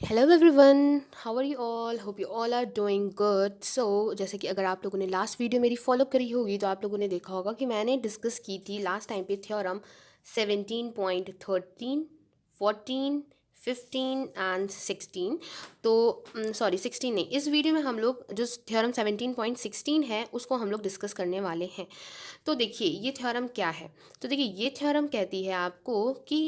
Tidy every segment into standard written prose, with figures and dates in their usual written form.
Hello everyone, how are you all? Hope you all are doing good. So जैसे कि अगर आप लोगों ने लास्ट वीडियो मेरी फॉलो करी होगी तो आप लोगों ने देखा होगा कि मैंने डिस्कस की थी लास्ट टाइम पे थ्योरम 17.13, 14, 15 एंड 16। तो सॉरी 16 नहीं, इस वीडियो में हम लोग जो थ्योरम 17.16 है उसको हम लोग डिस्कस करने वाले हैं। तो देखिए ये थ्योरम क्या है। तो देखिए ये थ्योरम कहती है आपको कि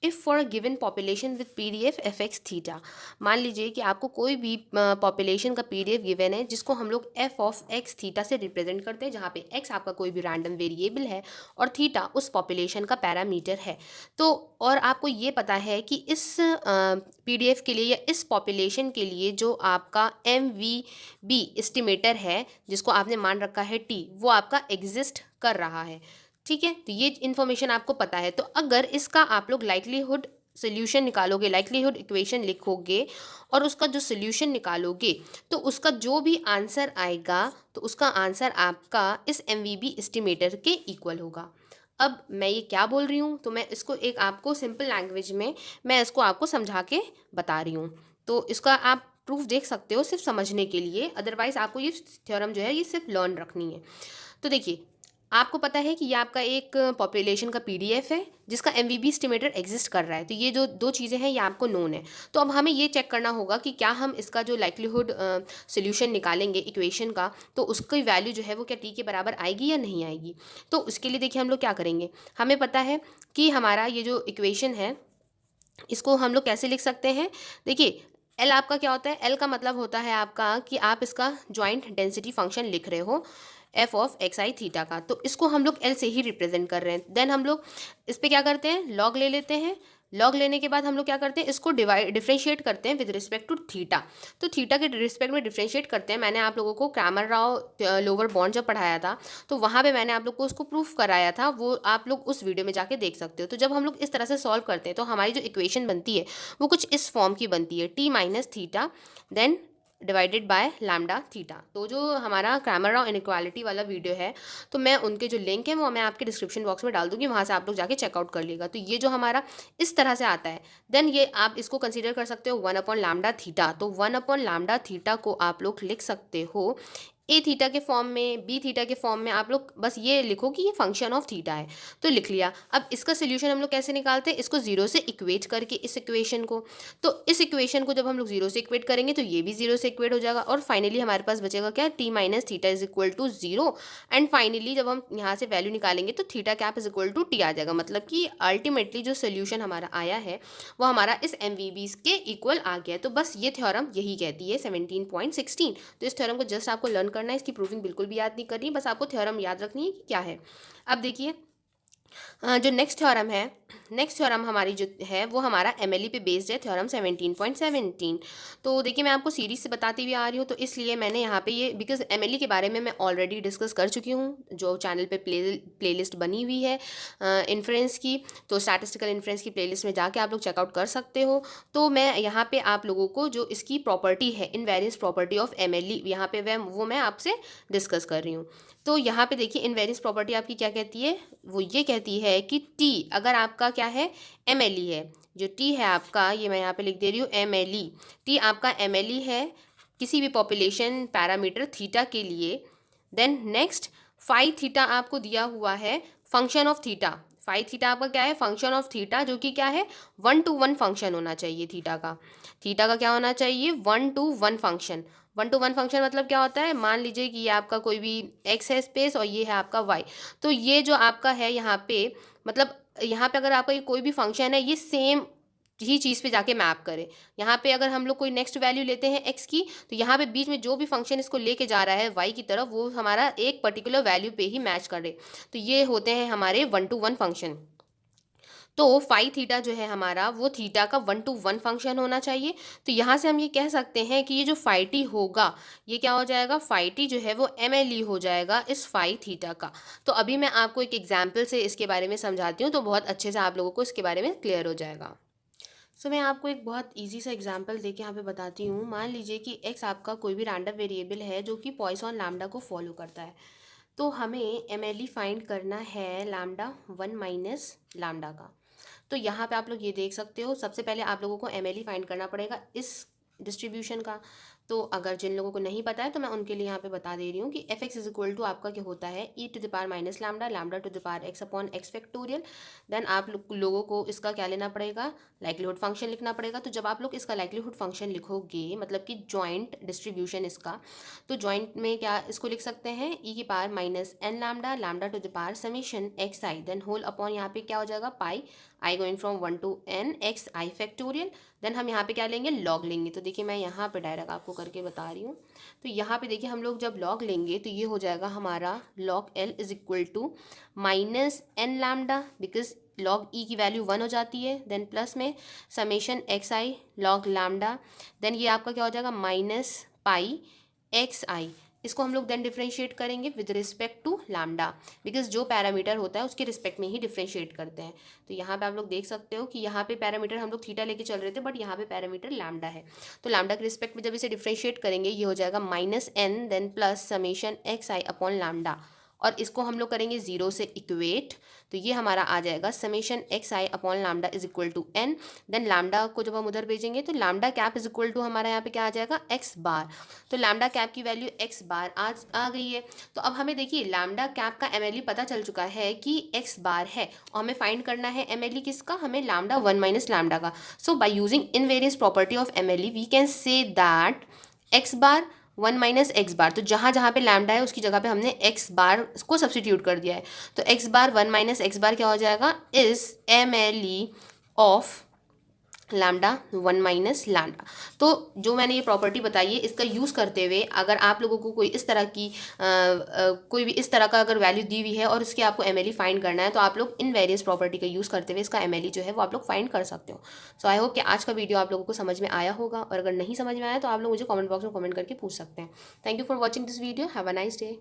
if for a given population with PDF F x theta, मान लीजिए कि आपको कोई भी पॉपुलेशन का पीडीएफ गिवन है जिसको हम लोग एफ ऑफ एक्स थीटा से रिप्रेजेंट करते हैं, जहाँ पे एक्स आपका कोई भी रैंडम वेरिएबल है और थीटा उस पॉपुलेशन का पैरामीटर है। तो और आपको ये पता है कि इस पीडीएफ के लिए या इस पॉपुलेशन के लिए जो आपका एम वी बी एस्टिमेटर है जिसको आपने मान रखा है टी, वो आपका एग्जिस्ट कर रहा है। ठीक है, तो ये इन्फॉर्मेशन आपको पता है। तो अगर इसका आप लोग लाइक्लीहुड सोल्यूशन निकालोगे, लाइक्लीहुड इक्वेशन लिखोगे और उसका जो सोल्यूशन निकालोगे, तो उसका जो भी आंसर आएगा तो उसका आंसर आपका इस एमवीबी एस्टिमेटर के इक्वल होगा। अब मैं ये क्या बोल रही हूँ, तो मैं इसको एक आपको सिंपल लैंग्वेज में मैं इसको आपको समझा के बता रही हूँ। तो इसका आप प्रूफ देख सकते हो सिर्फ समझने के लिए, अदरवाइज आपको ये थ्योरम जो है ये सिर्फ लर्न रखनी है। तो देखिए, आपको पता है कि ये आपका एक पॉपुलेशन का पीडीएफ है जिसका एमवीबी एस्टिमेटर एग्जिस्ट कर रहा है। तो ये जो दो चीज़ें हैं ये आपको नोन है। तो अब हमें ये चेक करना होगा कि क्या हम इसका जो लाइक्लीहुड सोल्यूशन निकालेंगे इक्वेशन का, तो उसकी वैल्यू जो है वो क्या टी के बराबर आएगी या नहीं आएगी। तो उसके लिए देखिए हम लोग क्या करेंगे। हमें पता है कि हमारा ये जो इक्वेशन है इसको हम लोग कैसे लिख सकते हैं। देखिए, एल आपका क्या होता है, एल का मतलब होता है आपका कि आप इसका जॉइंट डेंसिटी फंक्शन लिख रहे हो F of x I theta का। तो इसको हम लोग एल से ही रिप्रेजेंट कर रहे हैं। देन हम लोग इस पे क्या करते हैं, लॉग ले लेते हैं। लॉग लेने के बाद हम लोग क्या करते हैं, इसको डिफरेंशिएट करते हैं विद रिस्पेक्ट टू थीटा। तो थीटा के रिस्पेक्ट में डिफरेंशिएट करते हैं। मैंने आप लोगों को क्रैमर राव लोअर बॉन्ड जब पढ़ाया था तो वहाँ पे मैंने आप लोग को उसको प्रूफ कराया था, वो आप लोग उस वीडियो में जाके देख सकते हो। तो जब हम लोग इस तरह से सॉल्व करते हैं तो हमारी जो इक्वेशन बनती है वो कुछ इस फॉर्म की बनती है, T minus theta then divided by lambda theta. तो जो हमारा क्रैमर राव इनइक्वालिटी वाला वीडियो है, तो मैं उनके जो लिंक है वो मैं आपके डिस्क्रिप्शन बॉक्स में डाल दूंगी, वहाँ से आप लोग जाके चेकआउट कर लीजिएगा। तो ये जो हमारा इस तरह से आता है, देन ये आप इसको कंसीडर कर सकते हो वन अपॉन लैम्डा थीटा। तो वन अपॉन लैम्डा थीटा को आप लोग लिख सकते हो ए थीटा के फॉर्म में, बी थीटा के फॉर्म में। आप लोग बस ये लिखो कि ये फंक्शन ऑफ थीटा है, तो लिख लिया। अब इसका सोल्यूशन हम लोग कैसे निकालते हैं, इसको जीरो से इक्वेट करके इस इक्वेशन को। तो इस इक्वेशन को जब हम लोग जीरो से इक्वेट करेंगे तो ये भी जीरो से इक्वेट हो जाएगा और फाइनली हमारे पास बचेगा क्या, T minus theta is equal to zero. And finally जब हम यहाँ से वैल्यू निकालेंगे तो theta cap is equal to T आ जाएगा। मतलब कि अल्टीमेटली जो सोल्यूशन हमारा आया है वो हमारा इस एम के इक्वल आ गया है। तो बस ये थ्योरम यही कहती है 17.16। तो इस थ्योरम को जस्ट आपको लर्न करना है, इसकी प्रूफिंग बिल्कुल भी याद नहीं करनी, बस आपको थ्योरम याद रखनी है कि क्या है। अब देखिए, जो नेक्स्ट थ्योरम है, नेक्स्ट थ्योरम हमारी जो है वो हमारा एमएलई पे बेस्ड है, थ्योरम 17.17। तो देखिए मैं आपको सीरीज से बताती हुई आ रही हूँ, तो इसलिए मैंने यहाँ पे ये, बिकॉज एमएलई के बारे में मैं ऑलरेडी डिस्कस कर चुकी हूँ, जो चैनल पे प्लेलिस्ट बनी हुई है इन्फ्रेंस की। तो स्टैटिस्टिकल इन्फ्रेंस की प्लेलिस्ट में जाके आप लोग चेकआउट कर सकते हो। तो मैं यहाँ पे आप लोगों को जो इसकी प्रॉपर्टी है, इनवेरियंस प्रॉपर्टी ऑफ एमएलई, यहाँ पे वो मैं आपसे डिस्कस कर रही हूँ। तो यहाँ पे देखिए इनवेरियंस प्रॉपर्टी आपकी क्या कहती है, वो ये कहती है कि टी अगर आपका क्या है, एम एल ई है। जो टी है आपका, ये मैं यहाँ पे लिख दे रही हूँ एम एल ई, टी आपका एम एल ई है किसी भी पॉपुलेशन पैरामीटर थीटा के लिए। देन नेक्स्ट फाइव थीटा आपको दिया हुआ है function of theta. Five theta आपका क्या है, फंक्शन ऑफ थीटा, जो कि क्या है, वन टू वन फंक्शन होना चाहिए थीटा का। थीटा का क्या होना चाहिए, one two one function. One two one function मतलब क्या होता है, मान लीजिए कि ये आपका कोई भी एक्स है स्पेस और ये है आपका वाई। तो ये जो आपका है यहाँ पे, मतलब यहाँ पे अगर आपका ये कोई भी फंक्शन है ये सेम ही चीज़ पे जाके मैप करे। यहाँ पे अगर हम लोग कोई नेक्स्ट वैल्यू लेते हैं एक्स की, तो यहाँ पे बीच में जो भी फंक्शन इसको लेके जा रहा है वाई की तरफ, वो हमारा एक पर्टिकुलर वैल्यू पे ही मैच करे। तो ये होते हैं हमारे वन टू वन फंक्शन। तो फाइव थीटा जो है हमारा, वो थीटा का वन टू वन फंक्शन होना चाहिए। तो यहाँ से हम ये कह सकते हैं कि ये जो फाइव टी होगा, ये क्या हो जाएगा, फाइव टी जो है वो एम एल ई हो जाएगा इस फाइव थीटा का। तो अभी मैं आपको एक एग्जाम्पल से इसके बारे में समझाती हूँ, तो बहुत अच्छे से आप लोगों को इसके बारे में क्लियर हो जाएगा। मैं आपको एक बहुत इजी सा एग्जांपल देके यहाँ पे बताती हूँ। मान लीजिए कि एक्स आपका कोई भी रैंडम वेरिएबल है जो कि पॉइसन लैम्डा को फॉलो करता है। तो हमें एम एल ई फाइंड करना है लैम्डा वन माइनस लैम्डा का। तो यहाँ पे आप लोग ये देख सकते हो, सबसे पहले आप लोगों को MLE फाइंड करना पड़ेगा इस डिस्ट्रीब्यूशन का। तो अगर जिन लोगों को नहीं पता है तो मैं उनके लिए यहाँ पे बता दे रही हूँ कि fx इज इक्वल टू आपका क्या होता है, e to the power minus lambda, lambda to the power x upon x factorial. Then आप लोगों को इसका क्या लेना पड़ेगा, लाइक्लीहुड फंक्शन लिखना पड़ेगा। तो जब आप लोग इसका लाइक्लीहुड फंक्शन लिखोगे, मतलब कि जॉइंट डिस्ट्रीब्यूशन इसका, तो जॉइंट में क्या इसको लिख सकते हैं, e की power minus N lambda, lambda to the power summation x i, then whole upon यहाँ पे क्या हो जाएगा, pi i going from 1 to n x i factorial. Then हम यहाँ पे क्या लेंगे, लॉग लेंगे। तो देखिए मैं यहाँ पे डायरेक्ट आपको करके बता रही हूँ। तो यहाँ पे देखिए हम लोग जब लॉग लेंगे तो ये हो जाएगा हमारा log l is equal to minus N lambda, because log e की वैल्यू 1 हो जाती है, देन प्लस में summation x I log lambda, then ये आपका क्या हो जाएगा माइनस पाई एक्स आई। इसको हम लोग देन डिफ्रेंशिएट करेंगे with respect to lambda, because जो पैरामीटर होता है उसके रिस्पेक्ट में ही डिफ्रेंशिएट करते हैं। तो यहाँ पे आप लोग देख सकते हो कि यहाँ पे पैरामीटर हम लोग थीटा लेके चल रहे थे, बट यहाँ पे पैरामीटर लैम्डा है। तो लैम्डा के रिस्पेक्ट में जब इसे डिफ्रेंशिएट करेंगे ये हो जाएगा minus n then plus summation x i upon lambda, और इसको हम लोग करेंगे 0 से इक्वेट। तो ये हमारा आ जाएगा summation x i upon lambda is equal to n. Then lambda को जब हम उधर भेजेंगे तो lambda cap is equal to हमारा यहाँ पे क्या आ जाएगा, एक्स बार। तो लैम्डा कैप की वैल्यू एक्स बार आज आ गई है। तो अब हमें देखिए लैम्डा कैप का MLE पता चल चुका है कि एक्स बार है, और हमें फाइंड करना है MLE किसका, हमें लैम्डा 1 माइनस लैम्डा का। So by using invariance property of MLE we can say that x bar 1 minus x bar, तो जहाँ जहाँ पे लैम्डा है उसकी जगह पे हमने एक्स बार को सब्सटीट्यूट कर दिया है। तो एक्स बार 1 माइनस एक्स बार क्या हो जाएगा, is MLE of lambda 1 minus lambda. तो जो मैंने ये प्रॉपर्टी बताई है इसका यूज़ करते हुए अगर आप लोगों को कोई इस तरह की कोई भी इस तरह का अगर वैल्यू दी हुई है और उसकी आपको MLE फाइंड करना है, तो आप लोग इन वेरियस प्रॉपर्टी का यूज़ करते हुए इसका MLE जो है वो आप लोग फाइंड कर सकते हो। सो आई होप कि आज का वीडियो आप लोगों को समझ में आया होगा, और अगर नहीं समझ में आया तो आप लोग मुझे कमेंट बॉक्स में कमेंट करके पूछ सकते हैं। Thank you for watching this video, have a nice day.